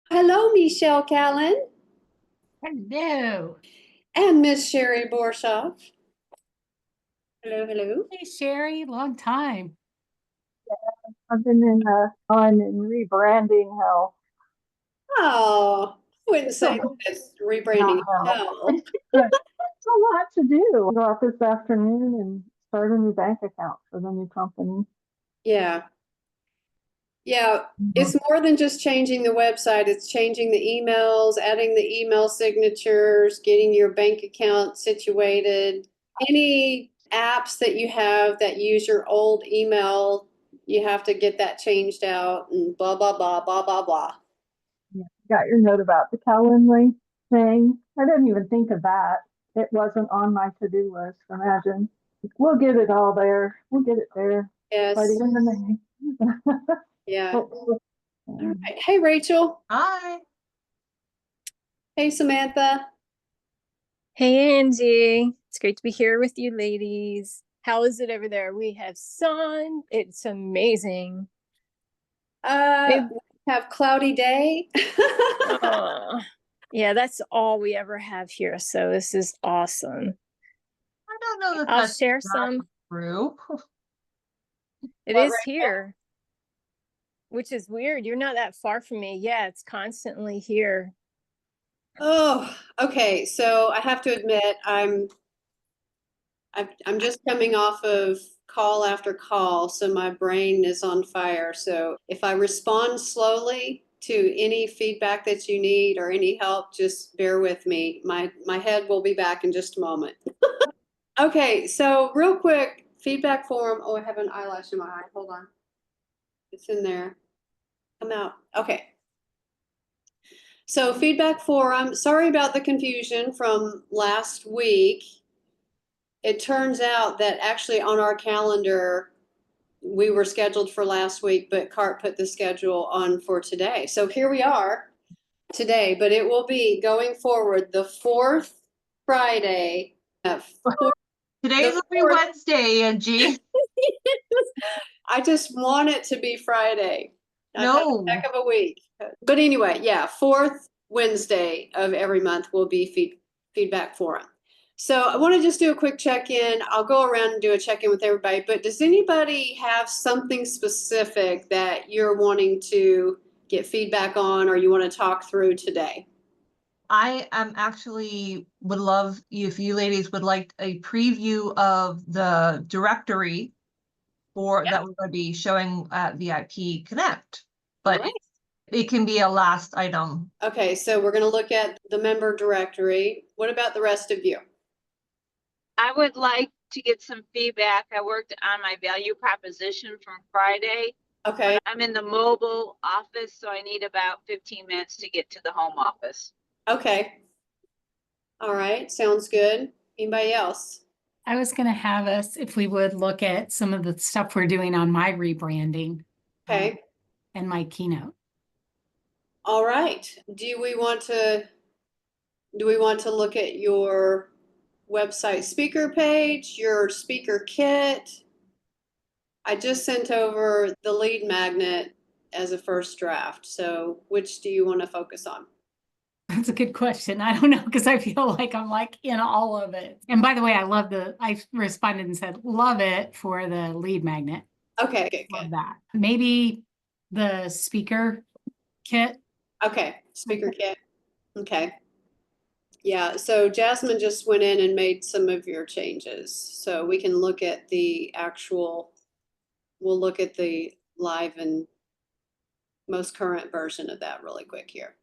Hello, Michelle Callan Hello. and Miss Sherry Borshoff. Hello, hello. Hey, Sherry, long time. I've been in on in rebranding hell. Oh, I wouldn't It's a say lot, that's not rebranding hell. hell. But it's a lot to do. Go out this afternoon and start a new bank account for the new company. Yeah, yeah. Mhm. It's more than just changing the website. It's changing the emails, adding the email signatures, getting your bank account situated. Any apps that you have that use your old email, you have to get that changed out and blah, blah, blah, blah, blah, blah. Yeah. Got your note about the Calendly thing. I didn't even think of that. It wasn't on my to-do list. Imagine. We'll get it all there. We'll get it there by the Yes. end of May. Yeah. Hopefully. All right. Hey, Rachel. Hi. Hey, Samantha. Hey Angie, it's great to be here with you ladies. How is it over there? We have sun. It's amazing. Maybe, We have cloudy day. uh, yeah, that's all we ever have here. So this is awesome. I don't know that I'll that's share exactly some. true. It What, is Rachel? here, which is weird. You're not that far from me. Yeah, it's constantly here. Oh, okay. So I have to admit, I'm just coming off of call after call, so my brain is on fire. So if I respond slowly to any feedback that you need or any help, just bear with me. My head will be back in just a moment. Okay, so real quick, feedback form. Oh, I have an eyelash in my eye. Hold on. It's in there. Come out. Okay. So feedback forum, sorry about the confusion from last week. It turns out that actually on our calendar, we were scheduled for last week, but CART put the schedule on for today. So here we are today, but it will be going forward the fourth Friday. Today's The will be fourth. Wednesday, Angie. I just want it to be Friday. I've had a No. heck of a week. But anyway, yeah, fourth Wednesday of every month will be feedback forum. So I want to just do a quick check-in. I'll go around and do a check-in with everybody, but does anybody have something specific that you're wanting to get feedback on or you want to talk through today? I am actually would love if you ladies would like a preview of the directory for that we're going to be showing at VIP Connect. All But right. it can be a last item. Okay, so we're going to look at the member directory. What about the rest of you? I would like to get some feedback. I worked on my value proposition from Friday, Okay. but I'm in the mobile office, so I need about 15 minutes to get to the home office. Okay. All right, sounds good. Anybody else? I was going to have us, if we would, look at some of the stuff we're doing on my rebranding Okay. and my keynote. All right. Do we want to look at your website speaker page, your speaker kit? I just sent over the lead magnet as a first draft. So which do you want to focus on? That's a good question. I don't know because I feel like I'm like in all of it. And by the way, I responded and said, love it for the lead magnet. Okay, good, Love good. that. Maybe the speaker kit. Okay, speaker kit. Okay. Yeah, so Jasmine just went in and made some of your changes. So we can look at we'll look at the live and most current version of that really quick here.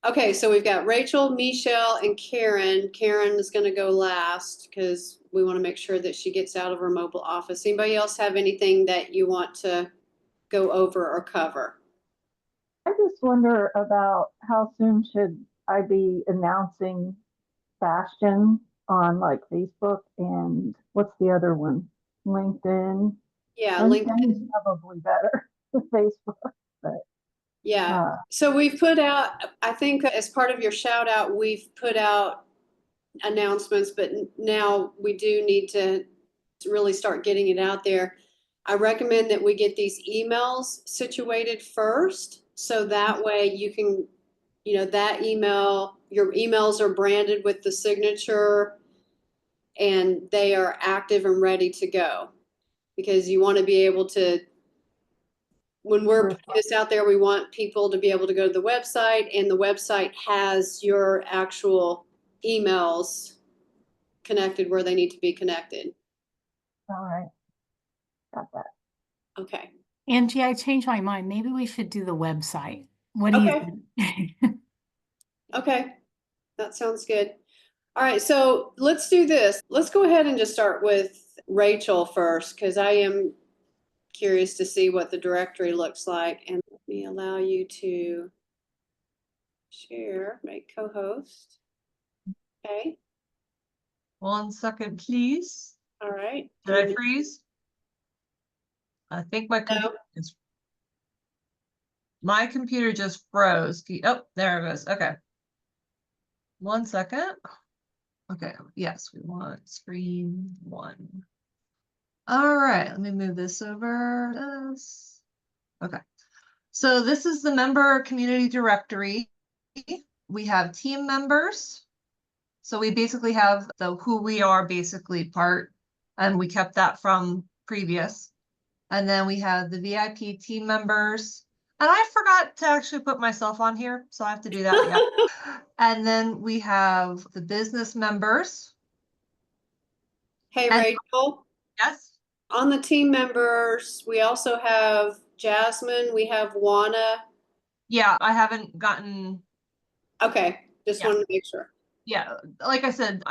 Okay, so we've got Rachel, Michelle, and Karen. Karen is going to go last because we want to make sure that she gets out of her mobile office. Anybody else have anything that you want to go over or cover? I just wonder about how soon should I be announcing Bastion on like Facebook and what's the other one? LinkedIn. Yeah, LinkedIn LinkedIn. is probably better than Facebook, but Yeah. uh, So we've put out, I think as part of your shout out, we've put out announcements, but now we do need to really start getting it out there. I recommend that we get these emails situated first So that way you can, that email, your emails are branded with the signature and they are active and ready to go. Because you want to be able to, when we're putting this out there, we want people to be able to go to the website, and the website has your actual emails connected where they need to be connected. All right. Got that. Okay. Angie, I changed my mind. Maybe we should do the website. What do Okay. you think? Okay. That sounds good. All right. So let's do this. Let's go ahead and just start with Rachel first, because I am curious to see what the directory looks like. And let me allow you to share, make co-host. Okay. 1 second, please. All right. Did I freeze? I think my computer just froze. Oh, there it goes. Okay. 1 second. Okay. Yes, we want screen 1. All right. Let me move this over. Okay. So this is the member community directory. We have team members. So we basically have the who we are basically part, and we kept that from previous. And then we have the VIP team members. And I forgot to actually put myself on here, so I have to do that. Yeah. And then we have the business members. Hey, And- Rachel, Yes. on the team members, we also have Jasmine, we have Juana. Yeah, I haven't gotten. Okay, just Yeah. wanted to make sure. Yeah, like I said,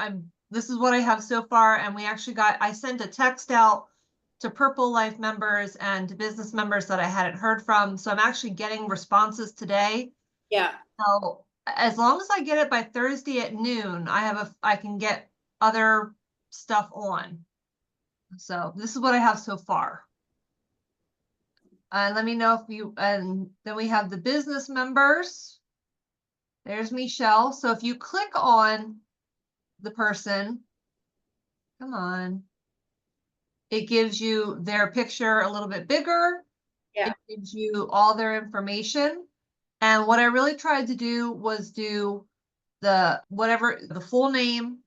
this is what I have so far, and I sent a text out to Purple Life members and to business members that I hadn't heard from. So I'm actually getting responses today. Yeah. So as long as I get it by Thursday at noon, I can get other stuff on. So this is what I have so far. And let me know and then we have the business members. There's Michelle. So if you click on the person, come on, it gives you their picture a little bit bigger. Yeah. It gives you all their information. And what I really tried to do was do the full name,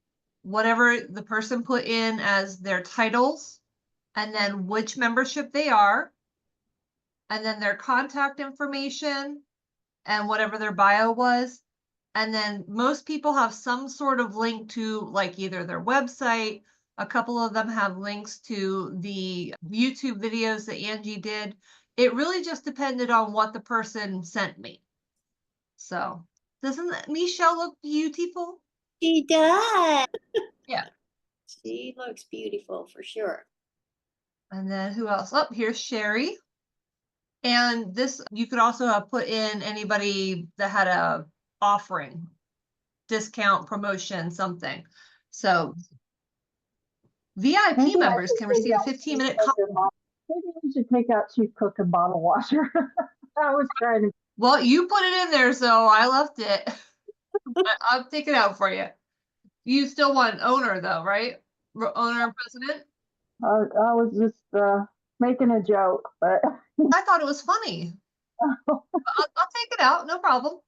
whatever the person put in as their titles, and then which membership they are, and then their contact information, and whatever their bio was. And then most people have some sort of link to like either their website. A couple of them have links to the YouTube videos that Angie did. It really just depended on what the person sent me. So doesn't Michelle look beautiful? She does. Yeah. She looks beautiful for sure. And then who else? Oh, here's Sherry. And this, you could also have put in anybody that had a offering, discount, promotion, something. So VIP Maybe I members should can take receive a out 15-minute Chief Cook and Maybe we should take out Chief Cook and Bottle Washer. I was trying to. Well, you put it in there, so I left it. I'll take it out for you. You still want owner though, right? Owner and president? I was just making a joke, but I thought it was funny. I'll take it out, no problem.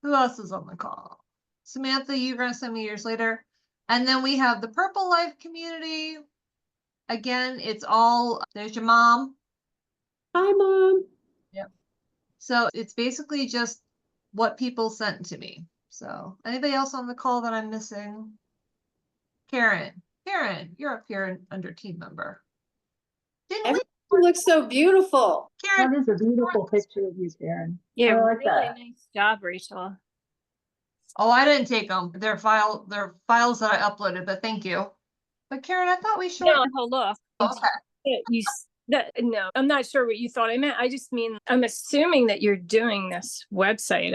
Who else is on the call? Samantha, you're gonna send me yours later. And then we have the Purple Life community. Again, it's all, there's your mom. Hi, Mom. Yep. So it's basically just what people sent to me. So anybody else on the call that I'm missing? Karen, you're up here under team member. Didn't we? Everything looks so beautiful. Karen, that is a beautiful picture of you, Karen. Yeah, I like really that. nice job, Rachel. oh, I didn't take them. They're files that I uploaded, but thank you. But Karen, I thought we showed. No, hold off. Okay. No, I'm not sure what you thought I meant. I just mean, I'm assuming that you're doing this website.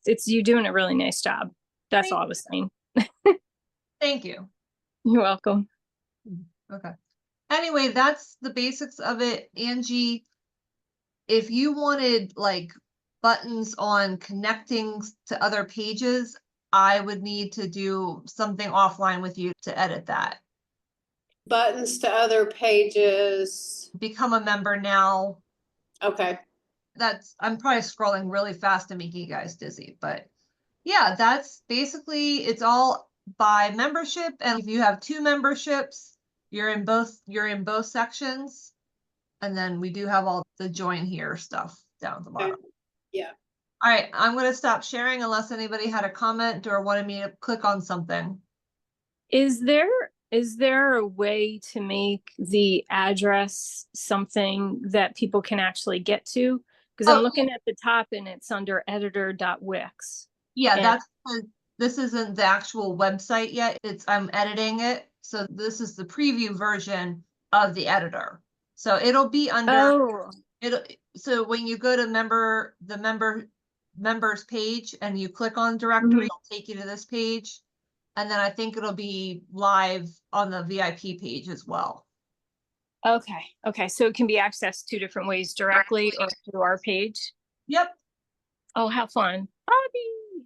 It's you doing a really nice job. That's all I was saying. Thank you. You're welcome. Okay. Anyway, that's the basics of it. Angie, if you wanted like buttons on connecting to other pages, I would need to do something offline with you to edit that. Buttons to other pages. Become a member now. Okay. I'm probably scrolling really fast and making you guys dizzy, but yeah, that's basically, it's all by membership. And if you have 2 memberships, you're in both sections. And then we do have all the join here stuff down at the bottom. Yeah. All right, I'm gonna stop sharing unless anybody had a comment or wanted me to click on something. Is there a way to make the address something that people can actually get to? Because I'm Oh, looking at the top and it's under editor.wix. Yeah, And- that's, this isn't the actual website yet. I'm editing it. So this is the preview version of the editor. So it'll be under, Oh, so when you go to members page and you click on directory, it'll take you to this page. And then I think it'll be live on the VIP page as well. okay. Okay. So it can be accessed 2 different ways, directly or through our page. Yep. Oh, how fun.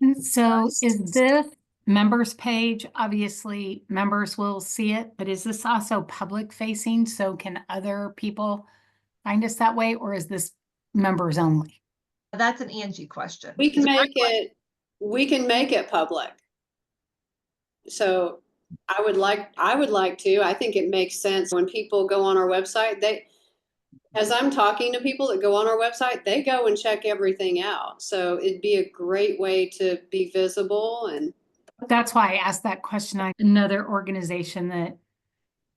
And so is this members page? Obviously, members will see it, but is this also public facing? So can other people find us that way, or is this members only? That's an Angie question. We can Because make it public. So I would like to, I think it makes sense when people go on our website, as I'm talking to people that go on our website, they go and check everything out. So it'd be a great way to be visible and That's why I asked that question. Another organization that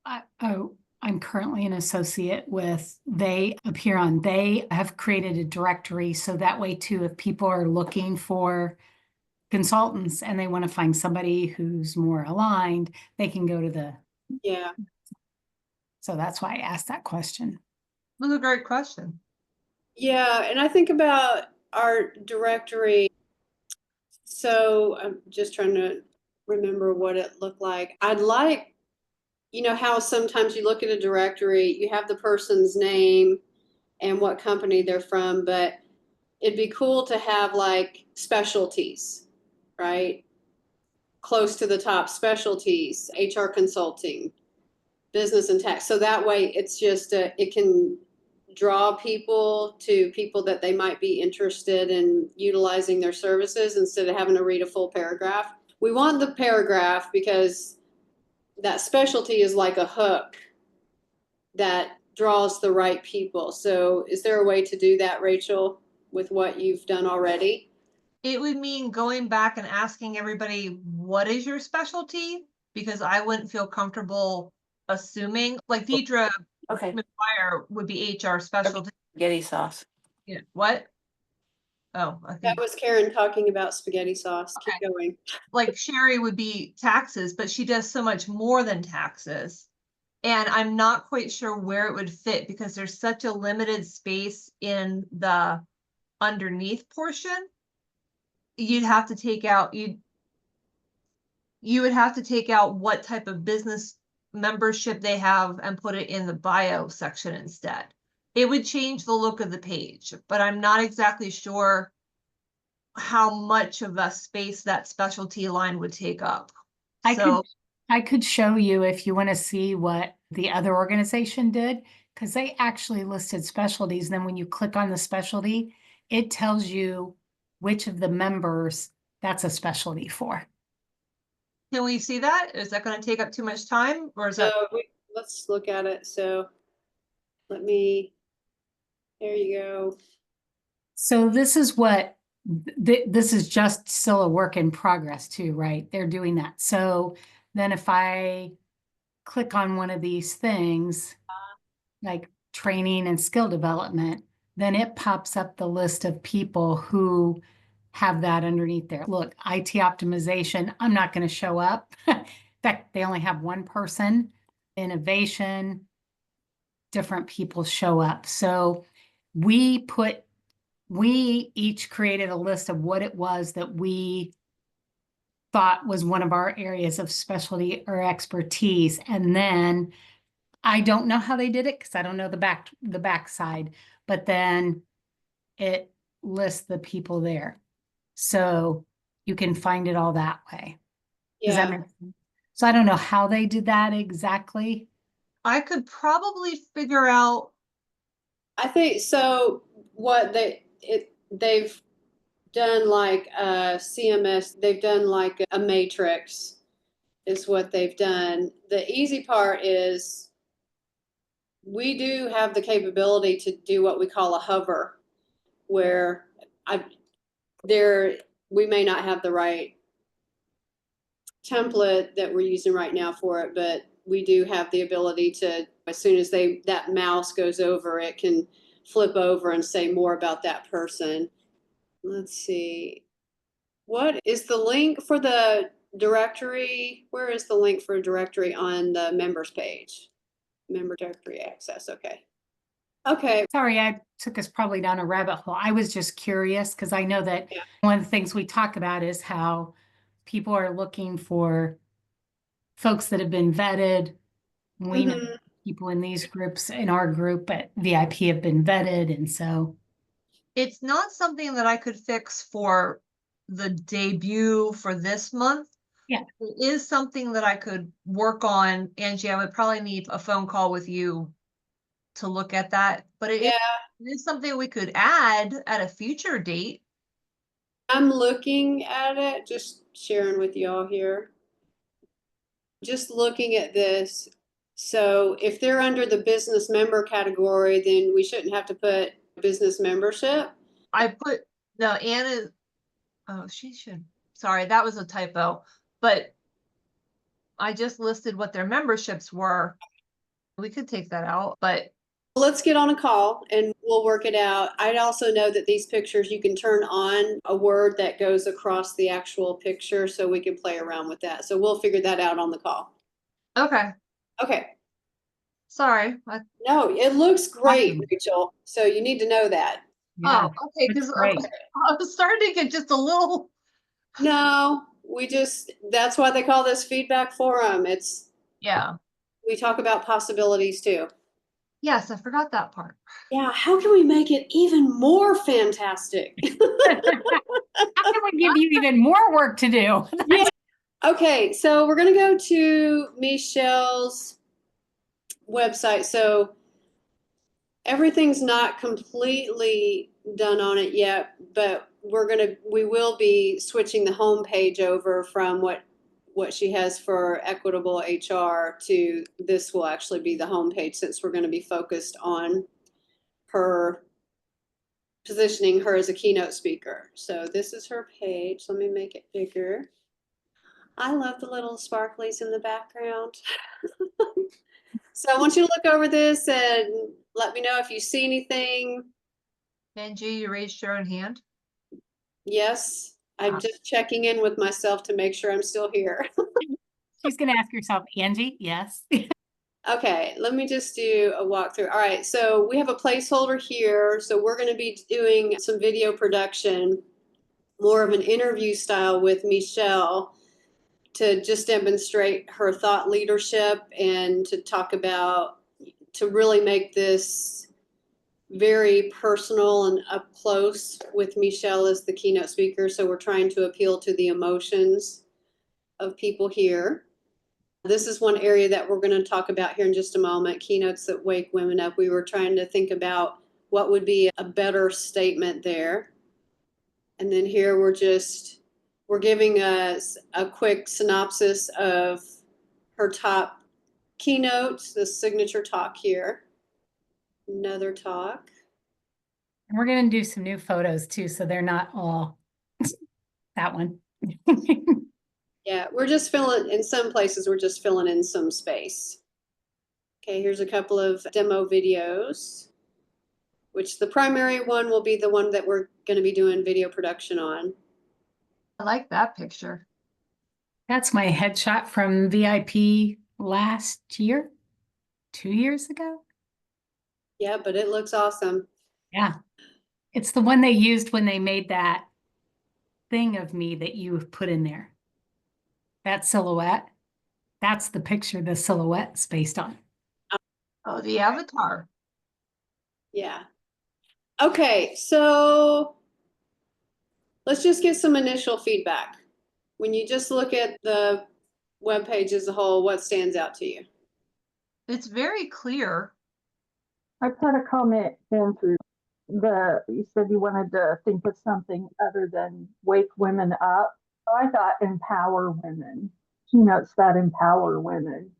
I'm currently an associate with, they have created a directory. So that way too, if people are looking for consultants and they want to find somebody who's more aligned, they can go to yeah. so that's why I asked that question. That's a great question. Yeah, and I think about our directory. So I'm just trying to remember what it looked like. I'd like, how sometimes you look at a directory, you have the person's name and what company they're from, but it'd be cool to have like specialties, right? Close to the top, specialties, HR consulting, business and tax. So that way it's just, it can draw people to people that they might be interested in utilizing their services instead of having to read a full paragraph. We want the paragraph because that specialty is like a hook that draws the right people. So is there a way to do that, Rachel, with what you've done already? It would mean going back and asking everybody, what is your specialty? Because I wouldn't feel comfortable assuming, like Deidre Okay, McGuire would be HR specialty. spaghetti sauce. Yeah, what? Oh, I That think was Karen talking about spaghetti sauce. Keep going. like Sherry would be taxes, but she does so much more than taxes. And I'm not quite sure where it would fit because there's such a limited space in the underneath portion. You'd have to take out, you would have to take out what type of business membership they have and put it in the bio section instead. It would change the look of the page, but I'm not exactly sure how much of a space that specialty line would take up. I could show you if you want to see what the other organization did, because they actually listed specialties. Then when you click on the specialty, it tells you which of the members that's a specialty for. Can we see that? Is that going to take up too much time or is that? So let's look at it. So there you go. So this is what, this is just still a work in progress too, right? They're doing that. So then if I click on one of these things, like training and skill development, then it pops up the list of people who have that underneath there. Look, IT optimization, I'm not going to show up. In fact, they only have one person. Innovation, different people show up. So we each created a list of what it was that we thought was one of our areas of specialty or expertise. And then I don't know how they did it because I don't know the back side, but then it lists the people there. So you can find it all that way. Does that Yeah. make sense? So I don't know how they did that exactly. I could probably figure out. I think so. they've done like a CMS, they've done like a matrix is what they've done. The easy part is we do have the capability to do what we call a hover, where we may not have the right template that we're using right now for it, but we do have the ability to, as soon as that mouse goes over, it can flip over and say more about that person. Let's see. What is the link for the directory? Where is the link for a directory on the members page? Member directory access. Okay. Okay. Sorry, I took us probably down a rabbit hole. I was just curious because I know that Yeah. one of the things we talk about is how people are looking for folks that have been vetted. We know Mhm. people in these groups, in our group at VIP, have been vetted, and so It's not something that I could fix for the debut for this month. Yeah. It is something that I could work on. Angie, I would probably need a phone call with you to look at that, but it is something we could add at a future date. I'm looking at it, just sharing with y'all here. Just looking at this. So if they're under the business member category, then we shouldn't have to put business membership. No, Anna, oh, she should, sorry, that was a typo, but I just listed what their memberships were. We could take that out, but Let's get on a call and we'll work it out. I'd also know that these pictures, you can turn on a word that goes across the actual picture, so we can play around with that. So we'll figure that out on the call. okay, Okay. sorry. No, it looks great, Awesome. Rachel. So you need to know that. yeah, Oh, okay, that's because great. I was starting to get just a little, No, that's why they call this feedback forum. yeah. We talk about possibilities too. Yes, I forgot that part. Yeah, how can we make it even more fantastic? How can we give you even more work to do? Yeah. Okay, so we're gonna go to Michelle's website. So everything's not completely done on it yet, but we will be switching the home page over from what she has for Equitable HR to this will actually be the home page, since we're going to be focused on her positioning her as a keynote speaker. So this is her page. Let me make it bigger. I love the little sparklies in the background. So I want you to look over this and let me know if you see anything. Angie, you raised your own hand? Yes, I'm just checking in with myself to make sure I'm still here. She's going to ask herself, Angie, yes. Okay, let me just do a walkthrough. All right, so we have a placeholder here. So we're going to be doing some video production, more of an interview style with Michelle, to just demonstrate her thought leadership and to really make this very personal and up close with Michelle as the keynote speaker. So we're trying to appeal to the emotions of people here. This is one area that we're going to talk about here in just a moment, keynotes that wake women up. We were trying to think about what would be a better statement there. And then here we're giving us a quick synopsis of her top keynotes, the signature talk here. Another talk. And we're going to do some new photos too, so they're not all that one. Yeah, in some places, we're just filling in some space. Okay, here's a couple of demo videos, which the primary one will be the one that we're going to be doing video production on. I like that picture. That's my headshot from VIP last year, 2 years ago. Yeah, but it looks awesome. Yeah. It's the one they used when they made that thing of me that you put in there. That silhouette. That's the picture the silhouette's based on. Oh, the avatar. Yeah. Okay, so let's just get some initial feedback. When you just look at the webpage as a whole, what stands out to you? It's very clear. I put a comment in through you said you wanted to think of something other than wake women up. So I thought empower women, keynotes that empower women.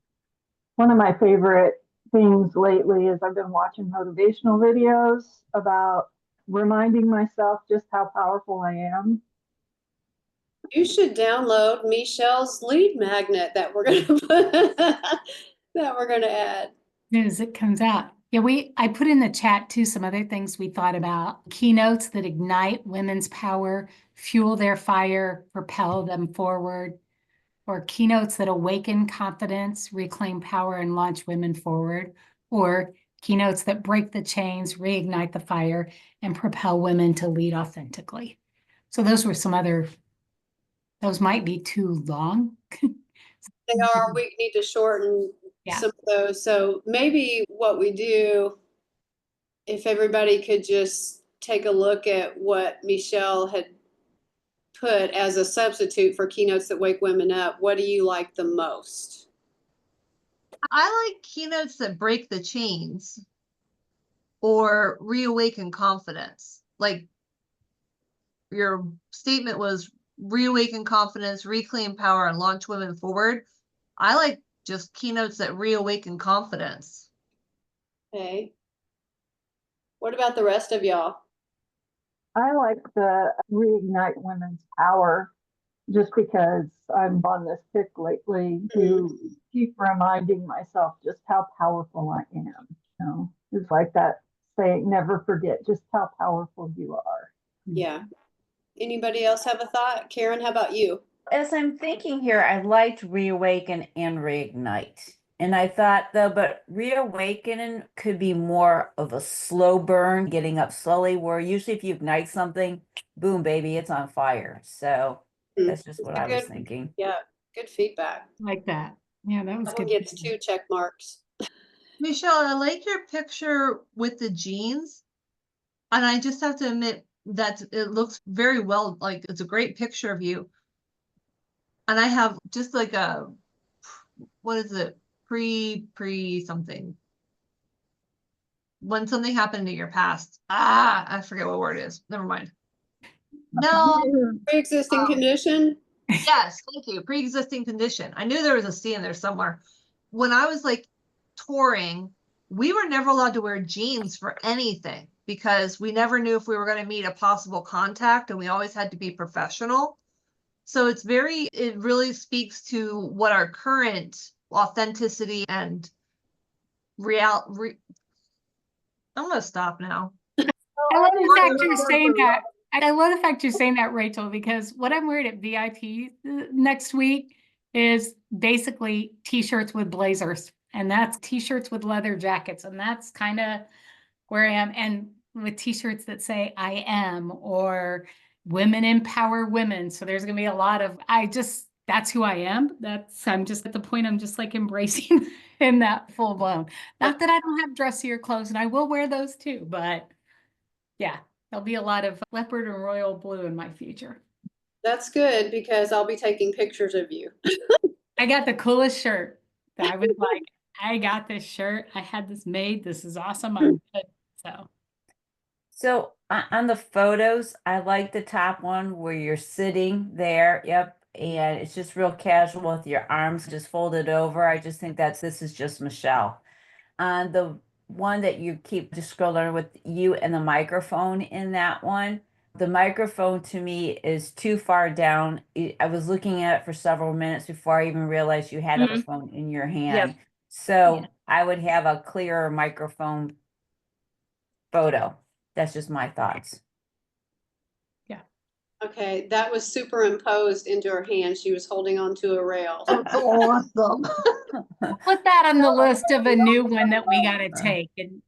One of my favorite things lately is I've been watching motivational videos about reminding myself just how powerful I am. You should download Michelle's lead magnet that we're gonna put that we're gonna add. Soon as it comes out. Yeah, I put in the chat too some other things we thought about. Keynotes that ignite women's power, fuel their fire, propel them forward, or keynotes that awaken confidence, reclaim power, and launch women forward, or keynotes that break the chains, reignite the fire, and propel women to lead authentically. So those were some other, those might be too long. They are, we need to shorten Yeah. some of those. So maybe what we do, if everybody could just take a look at what Michelle had put as a substitute for keynotes that wake women up, what do you like the most? I like keynotes that break the chains or reawaken confidence. Like your statement was reawaken confidence, reclaim power, and launch women forward. I like just keynotes that reawaken confidence. Okay. What about the rest of y'all? I like the reignite women's power just because I'm on this kick lately to keep reminding myself just how powerful I am. You know, it's like that saying, never forget just how powerful you are. Yeah. Anybody else have a thought? Karen, how about you? As I'm thinking here, I liked reawaken and reignite. And I thought though, but reawakening could be more of a slow burn, getting up slowly, where usually if you ignite something, boom, baby, it's on fire. So that's just what I was thinking. Yeah, good feedback. Like that. Yeah, that was That one good. gets 2 check marks. Michelle, I like your picture with the jeans. And I just have to admit that it looks very well, like it's a great picture of you. And I have just like a, what is it? Pre something. When something happened in your past. I forget what word it is. Never mind. No. Pre-existing condition? Yes, thank you. Pre-existing condition. I knew there was a C in there somewhere. When I was like touring, we were never allowed to wear jeans for anything because we never knew if we were going to meet a possible contact, and we always had to be professional. So it really speaks to what our current authenticity and I'm going to stop now. I love the fact you're saying that. I love the fact you're saying that, Rachel, because what I'm wearing at VIP next week is basically t-shirts with blazers, and that's t-shirts with leather jackets, and that's kind of where I am, and with t-shirts that say I am or women empower women. So there's gonna be a lot of that's who I am. I'm just at the point I'm just like embracing in that full blown. Not that I don't have dressier clothes, and I will wear those too, but yeah, there'll be a lot of leopard and royal blue in my future. That's good because I'll be taking pictures of you. I got the coolest shirt that I was like, I got this shirt. I had this made. This is awesome. I'm good. So on the photos, I like the top one where you're sitting there. Yep. And it's just real casual with your arms just folded over. I just think this is just Michelle. On the one that you keep just scrolling with you and the microphone in that one, the microphone to me is too far down. I was looking at it for several minutes before I even realized you had a phone in your hand. Yep. So Yeah. I would have a clearer microphone photo. That's just my thoughts. Okay, that was superimposed into her hand. She was holding onto a rail. That's awesome. Put that on the list of a new one that we got to take, and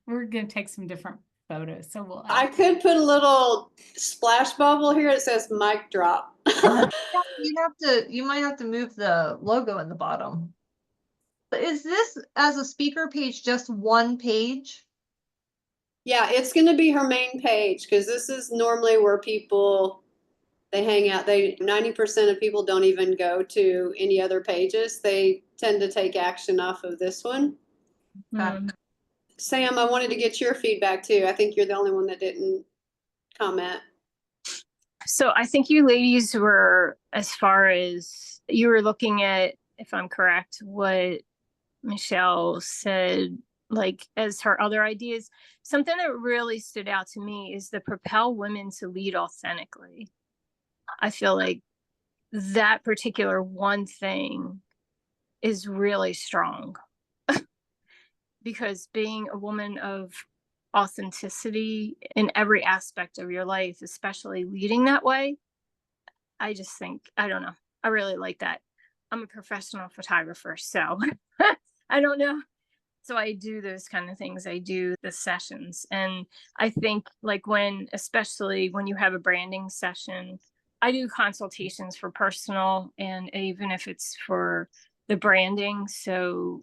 we're going to take some different photos. So I could put a little splash bubble here. It says mic drop. You might have to move the logo in the bottom. But is this as a speaker page just one page? Yeah, it's going to be her main page because this is normally where they hang out. 90% of people don't even go to any other pages. They tend to take action off of this one. Okay. Sam, I wanted to get your feedback too. I think you're the only one that didn't comment. So I think you ladies were, as far as you were looking at, if I'm correct, what Michelle said, like as her other ideas. Something that really stood out to me is the propel women to lead authentically. I feel like that particular one thing is really strong because being a woman of authenticity in every aspect of your life, especially leading that way, I just think, I don't know, I really like that. I'm a professional photographer, so I don't know. So I do those kind of things. I do the sessions. And I think like especially when you have a branding session, I do consultations for personal and even if it's for the branding. So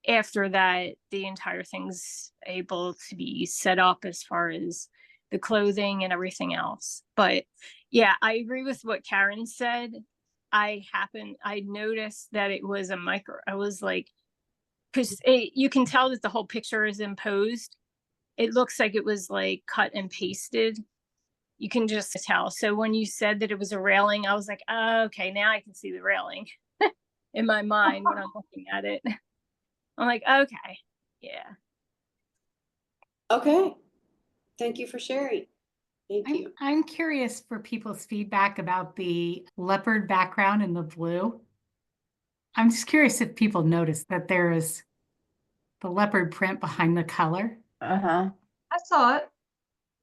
after that, the entire thing's able to be set up as far as the clothing and everything else. But yeah, I agree with what Karen said. I noticed that it was I was like, because you can tell that the whole picture is imposed. It looks like it was like cut and pasted. You can just tell. So when you said that it was a railing, I was like, oh, okay, now I can see the railing in my mind when I'm looking at it. I'm like, okay, yeah. Okay. Thank you for sharing. Thank you. I'm curious for people's feedback about the leopard background and the blue. I'm just curious if people noticed that there is the leopard print behind the color. Uh-huh. I saw it.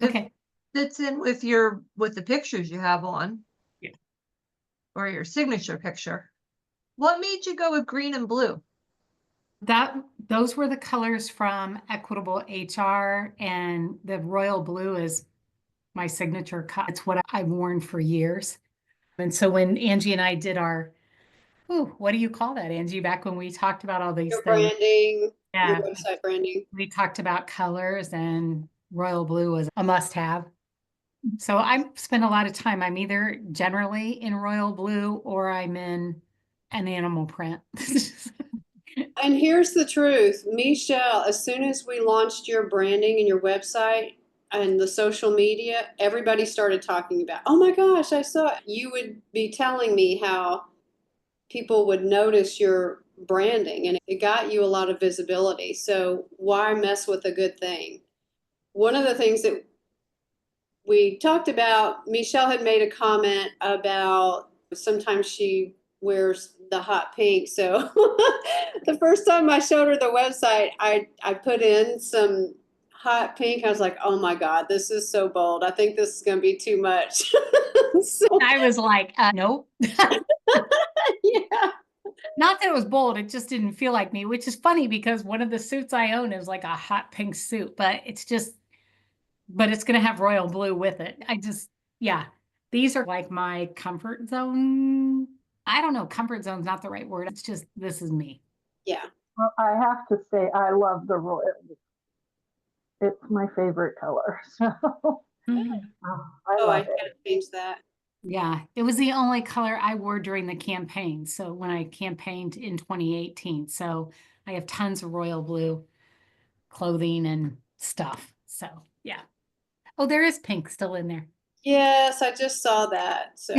It Okay. fits in with the pictures you have on. Yeah. Or your signature picture. What made you go with green and blue? Those were the colors from Equitable HR, and the royal blue is my signature color. It's what I've worn for years. And so when Angie and I did what do you call that, Angie? Back when we talked about all these Your things. branding, Yeah. your website branding. We talked about colors, and royal blue was a must have. So I spend a lot of time. I'm either generally in royal blue or I'm in an animal print. And here's the truth, Michelle, as soon as we launched your branding and your website and the social media, everybody started talking about, oh my gosh, I saw it. You would be telling me how people would notice your branding and it got you a lot of visibility. So why mess with a good thing? One of the things that we talked about, Michelle had made a comment about sometimes she wears the hot pink. So the first time I showed her the website, I put in some hot pink. I was like, oh my God, this is so bold. I think this is going to be too much. So, I was like, nope. yeah. Not that it was bold, it just didn't feel like me, which is funny because one of the suits I own is like a hot pink suit, but it's going to have royal blue with it. Yeah, these are like my comfort zone. I don't know, comfort zone's not the right word. It's just, this is me. Yeah. Well, I have to say, I love the royal. It's my favorite color. So I Oh, love I it. gotta change that. Yeah, it was the only color I wore during the campaign. So when I campaigned in 2018, so I have tons of royal blue clothing and stuff. So yeah. Oh, there is pink still in there. Yes, I just saw that. So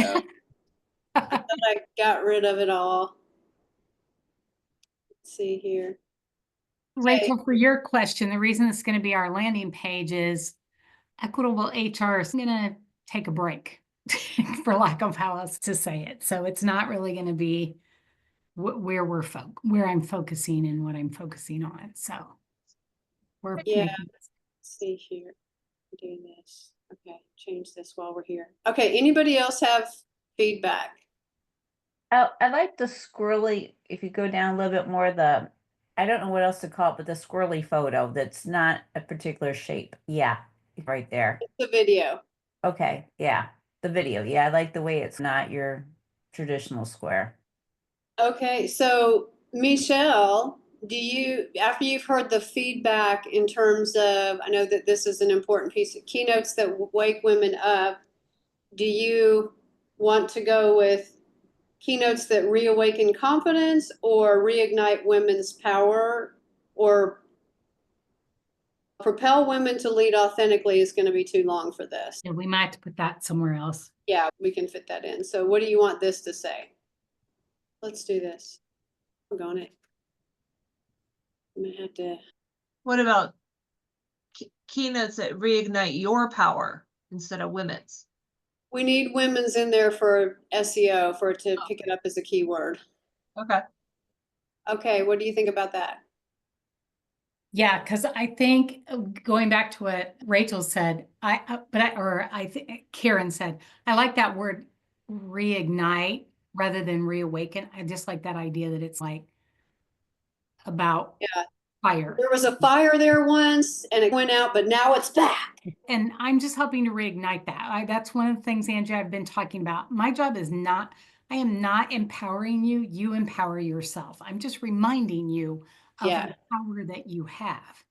I thought I got rid of it all. Let's see here. Rachel, for your question, the reason it's going to be our landing page is Equitable HR is going to take a break, for lack of how else to say it. So it's not really going to be where I'm focusing and what I'm focusing on. So we're Yeah. making Let's see here. I'm doing this. Okay, change this while we're here. Okay, anybody else have feedback? Oh, I like the squirrely, if you go down a little bit more, I don't know what else to call it, but the squirrely photo that's not a particular shape. Yeah, right there. The video. Okay, yeah, the video. Yeah, I like the way it's not your traditional square. Okay, so Michelle, after you've heard the feedback in terms of, I know that this is an important piece of keynotes that wake women up, do you want to go with keynotes that reawaken confidence or reignite women's power, or Propel women to lead authentically is going to be too long for this. Yeah, we might have to put that somewhere else. Yeah, we can fit that in. So what do you want this to say? Let's do this. I'm on it. I'm gonna have to. What about keynotes that reignite your power instead of women's? We need women's in there for SEO for it to pick it up as a keyword. Okay. Okay, what do you think about that? Yeah, because I think going back to what Rachel said, I think Karen said, I like that word reignite rather than reawaken. I just like that idea that it's like about Yeah. fire. There was a fire there once and it went out, but now it's back. And I'm just helping to reignite that. That's one of the things, Angie, I've been talking about. My job is not, I am not empowering you. You empower yourself. I'm just reminding you of Yeah. the power that you have.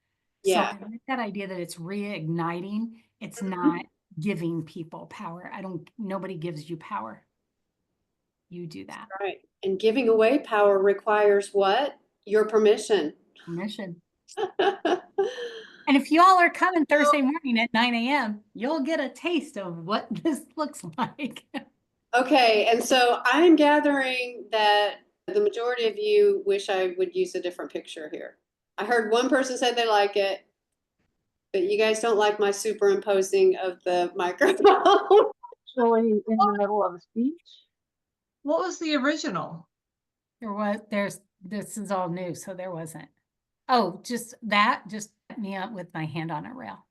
Yeah. So I like that idea that it's reigniting. It's not giving people power. Nobody gives you power. You do that. Right. And giving away power requires what? Your permission. Permission. And if y'all are coming Thursday morning at 9 a.m., you'll get a taste of what this looks like. Okay, and so I'm gathering that the majority of you wish I would use a different picture here. I heard one person said they like it, but you guys don't like my superimposing of the microphone. Actually, in the middle of a speech. What was the original? This is all new, so there wasn't. Oh, just set me up with my hand on a rail.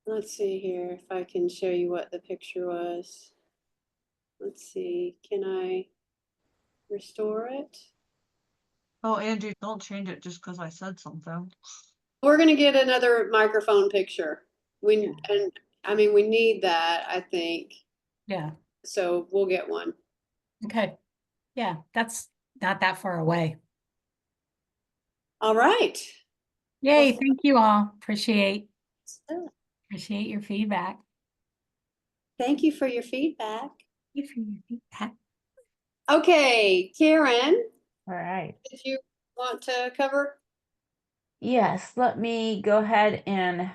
Let's see here if I can show you what the picture was. Let's see, can I restore it? Oh, Andrew, don't change it just because I said something. We're gonna get another microphone picture. And I mean, we need that, I think. Yeah. So we'll get one. Okay. Yeah, that's not that far away. All right. Yay, Well, thank you all. Appreciate your feedback. Thank you for your feedback. Thank you for your feedback. Okay, Karen, All right. did you want to cover? Yes, let me go ahead and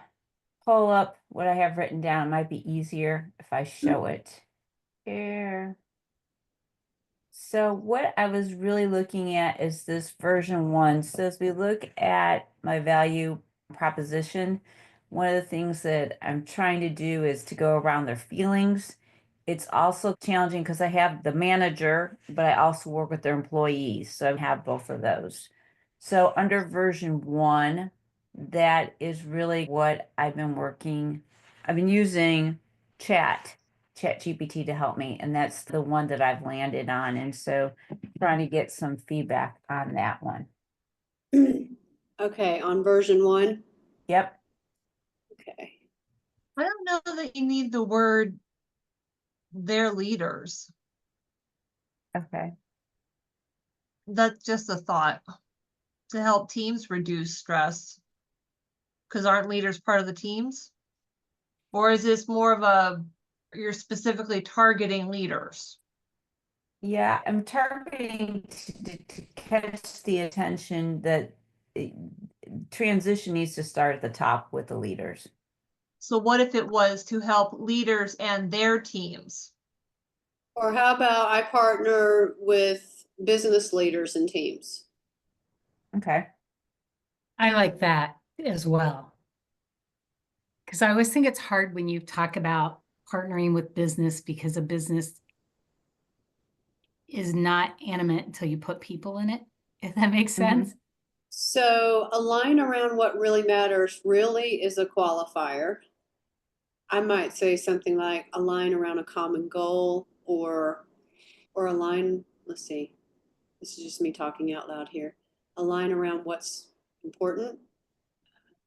pull up what I have written down. It might be easier if I show it here. So what I was really looking at is this version 1. So as we look at my value proposition, one of the things that I'm trying to do is to go around their feelings. It's also challenging because I have the manager, but I also work with their employees. So I have both of those. So under version 1, that is really what I've been using ChatGPT to help me, and that's the one that I've landed on. And so trying to get some feedback on that one. Okay, on version 1. Yep. Okay. I don't know that you need the word their leaders. Okay. That's just a thought to help teams reduce stress. Because aren't leaders part of the teams? Or is this more of you're specifically targeting leaders? Yeah, I'm targeting to catch the attention that transition needs to start at the top with the leaders. So what if it was to help leaders and their teams? Or how about I partner with business leaders and teams? Okay. I like that as well. Because I always think it's hard when you talk about partnering with business because a business is not animate until you put people in it, if that makes sense. So align around what really matters really is a qualifier. I might say something like align around a common goal or align, let's see, this is just me talking out loud here. Align around what's important.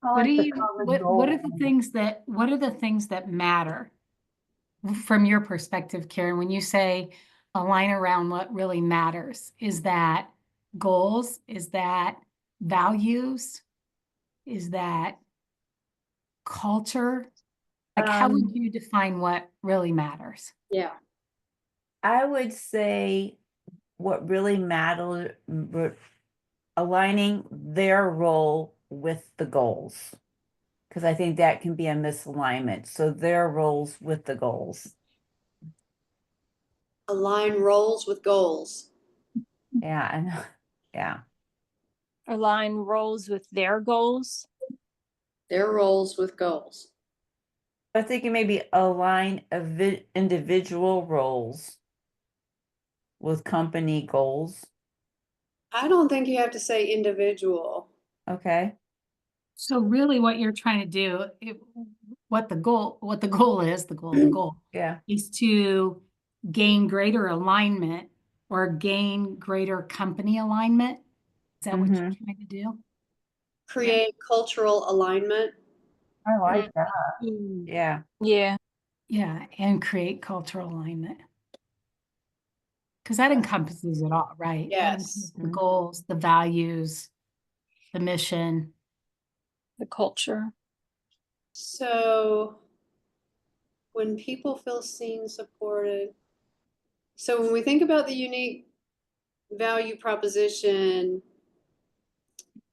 What are the things that matter from your perspective, Karen, when you say align around what really matters? Is that goals? Is that values? Is that culture? Like, how would you define what really matters? Yeah. I would say what really matters, aligning their role with the goals. Because I think that can be a misalignment. So their roles with the goals. Align roles with goals. Yeah, I know. Yeah. Align roles with their goals. Their roles with goals. I think it maybe align individual roles with company goals. I don't think you have to say individual. Okay. So really what you're trying to do, what the goal is, the goal Yeah. is to gain greater alignment or gain greater company alignment. Is that what you're trying to do? Create cultural alignment. I like that. Yeah. Yeah. Yeah, and create cultural alignment. Because that encompasses it all, right? That Yes. encompasses the Mhm. goals, the values, the mission. The culture. So when people feel seen, supported. So when we think about the unique value proposition,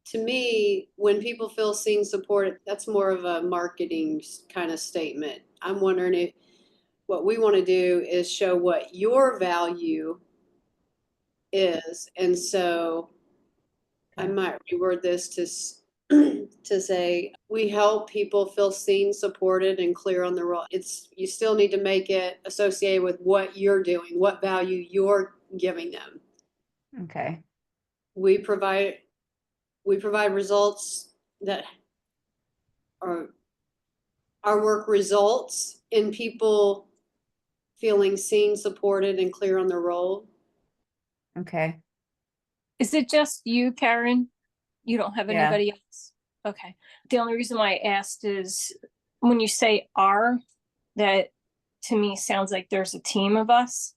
to me, when people feel seen, supported, that's more of a marketing kind of statement. I'm wondering if what we want to do is show what your value is. And so I might reword this to say we help people feel seen, supported, and clear on the role. You still need to make it associated with what you're doing, what value you're giving them. Okay. We provide results that are our work results in people feeling seen, supported, and clear on their role. Okay. Is it just you, Karen? You don't have Yeah. anybody else? Okay. The only reason why I asked is when you say "our," that to me sounds like there's a team of us.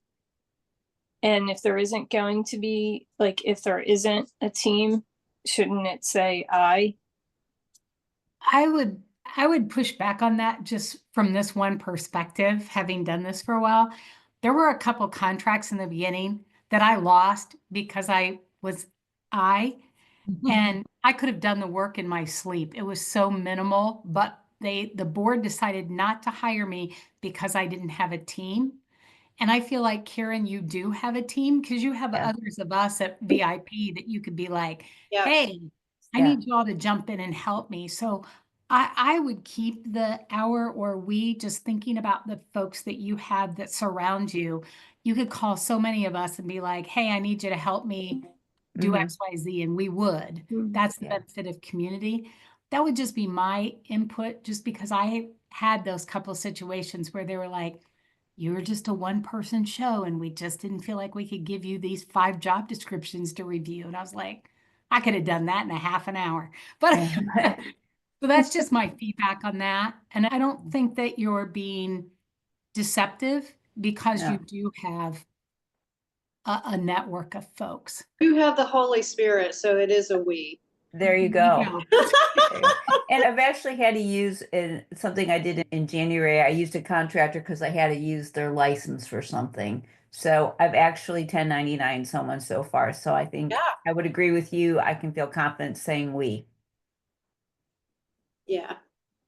And if there isn't going to be, like, if there isn't a team, shouldn't it say "I"? I would push back on that just from this one perspective, having done this for a while. There were a couple contracts in the beginning that I lost because and I could have done the work in my sleep. It was so minimal, but the board decided not to hire me because I didn't have a team. And I feel like, Karen, you do have a team because you have Yeah. others of us at VIP that you could be like, Yeah. hey, I Yeah. need y'all to jump in and help me. So I would keep the our or we, just thinking about the folks that you have that surround you. You could call so many of us and be like, hey, I need you to help me do Mhm. X, Y, Z, and we would. Mhm. That's the Yeah. benefit of community. That would just be my input, just because I had those couple situations where they were like, you were just a one-person show and we just didn't feel like we could give you these 5 job descriptions to review. And I was like, I could have done that in a half an hour. But Yeah. so that's just my feedback on that. And I don't think that you're being deceptive because No. you do have a network of folks. You have the Holy Spirit, so it is a we. There you go. And I've actually had to use something I did in January. I used a contractor because I had to use their license for something. So I've actually 1099 someone so far. So I think Yeah. I would agree with you. I can feel confident saying we. Yeah.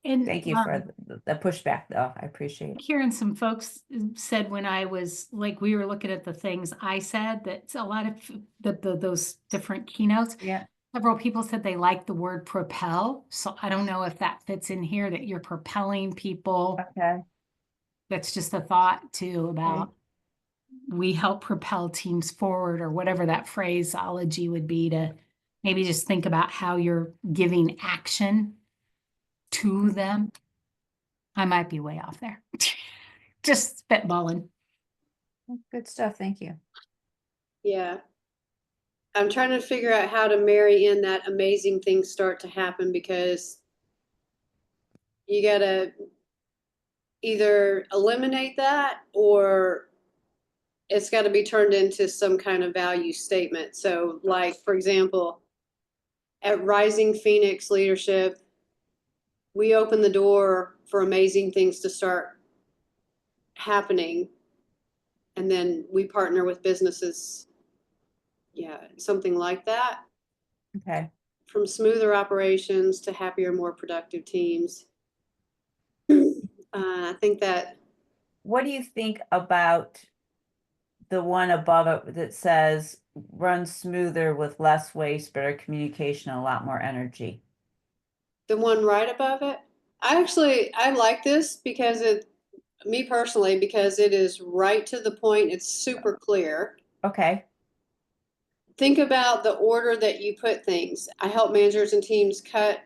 And Thank you for the pushback, though. I appreciate it. hearing some folks said when I was like, we were looking at the things I said, that's a lot of those different keynotes. Yeah. Several people said they like the word propel. So I don't know if that fits in here, that you're propelling people. Okay. That's just a thought too about we help propel teams forward, or whatever that phraseology would be, to maybe just think about how you're giving action to them. I might be way off there. Just spitballing. Good stuff. Thank you. Yeah. I'm trying to figure out how to marry in that amazing things start to happen, because you got to either eliminate that or it's got to be turned into some kind of value statement. So, like, for example, at Rising Phoenix Leadership, we open the door for amazing things to start happening. And then we partner with businesses. Yeah, something like that. Okay. from smoother operations to happier, more productive teams. I think that What do you think about the one above it that says run smoother with less waste, better communication, and a lot more energy? the one right above it, I like this because me personally, because it is right to the point. It's super clear. Okay. Think about the order that you put things. I help managers and teams cut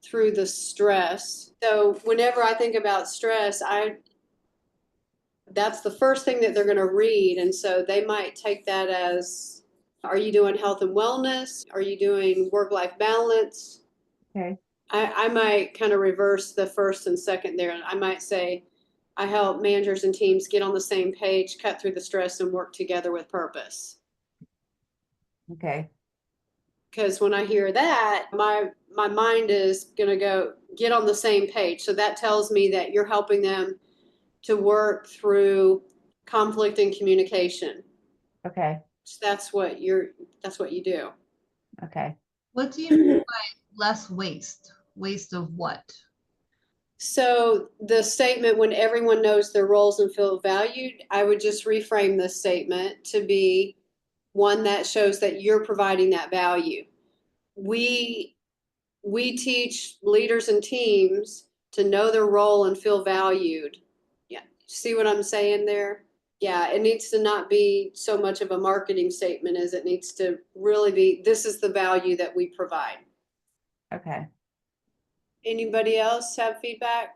through the stress. So whenever I think about stress, that's the first thing that they're going to read. And so they might take that as, are you doing health and wellness? Are you doing work-life balance? Okay. I might kind of reverse the first and second there. I might say, I help managers and teams get on the same page, cut through the stress, and work together with purpose. Okay. Because when I hear that, my mind is going to go get on the same page. So that tells me that you're helping them to work through conflict and communication. Okay. So that's what you do. Okay. What do you mean by less waste? Waste of what? So the statement, when everyone knows their roles and feel valued, I would just reframe this statement to be one that shows that you're providing that value. We teach leaders and teams to know their role and feel valued. Yeah. See what I'm saying there? Yeah, it needs to not be so much of a marketing statement as it needs to really be, this is the value that we provide. Okay. Anybody else have feedback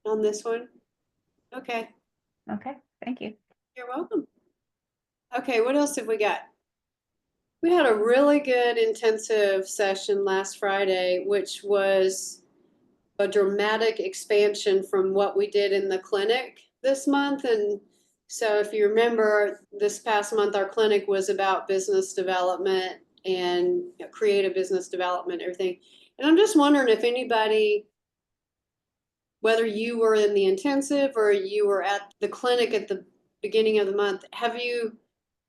on this one? Okay, Okay. Thank you. you're welcome. Okay, what else have we got? We had a really good intensive session last Friday, which was a dramatic expansion from what we did in the clinic this month. And so if you remember, this past month, our clinic was about business development and creative business development, everything. And I'm just wondering if anybody, whether you were in the intensive or you were at the clinic at the beginning of the month,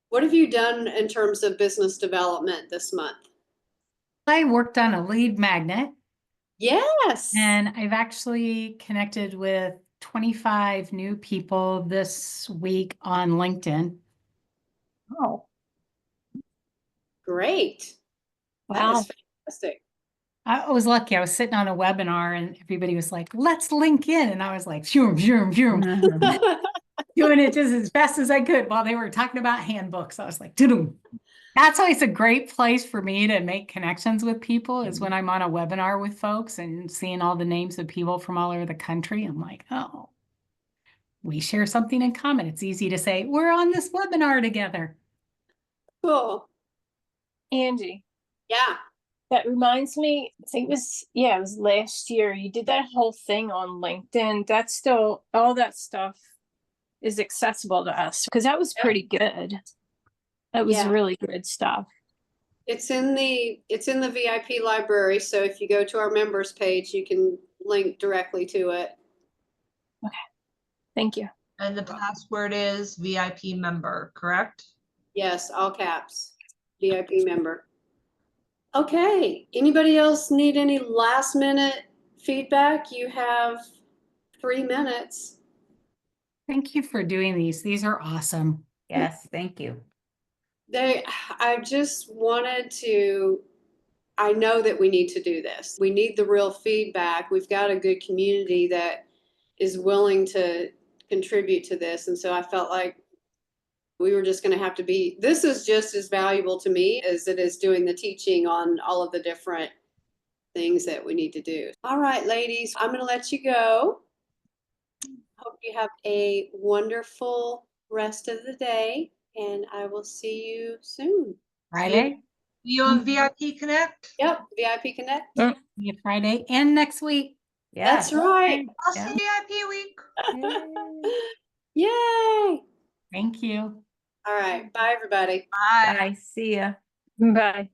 what have you done in terms of business development this month? I worked on a lead magnet, Yes. and I've actually connected with 25 new people this week on LinkedIn. Oh, Great. That Wow. is fantastic. I was lucky. I was sitting on a webinar and everybody was like, let's link in. And I was like, zoom, zoom, zoom, doing it just as fast as I could while they were talking about handbooks. I was like, doo-doo. That's always a great place for me to make connections with people is when I'm on a webinar with folks and seeing all the names of people from all over the country. I'm like, oh, we share something in common. It's easy to say, we're on this webinar together. Cool. Angie, Yeah. that reminds me, I think it was last year. You did that whole thing on LinkedIn. That's still, all that stuff is accessible to us because that was pretty good. That was Yeah. really good stuff. It's in the VIP library. So if you go to our members page, you can link directly to it. Thank you. And the password is VIP member, correct? Yes, all caps, VIP member. Okay. Anybody else need any last minute feedback? You have 3 minutes. Thank you for doing these. These are awesome. Yes. Thank you. I just wanted to, I know that we need to do this. We need the real feedback. We've got a good community that is willing to contribute to this. And so I felt like we were just going to have to be, this is just as valuable to me as it is doing the teaching on all of the different things that we need to do. All right, ladies, I'm going to let you go. Hope you have a wonderful rest of the day, and I will see you soon. Friday? See you on VIP Connect? Yep, VIP Connect. Mm. See you Friday and next week. That's Yes. right. Awesome VIP week. Yay. Yay. Thank you. All right. Bye, everybody. Bye. Bye. See ya. Bye.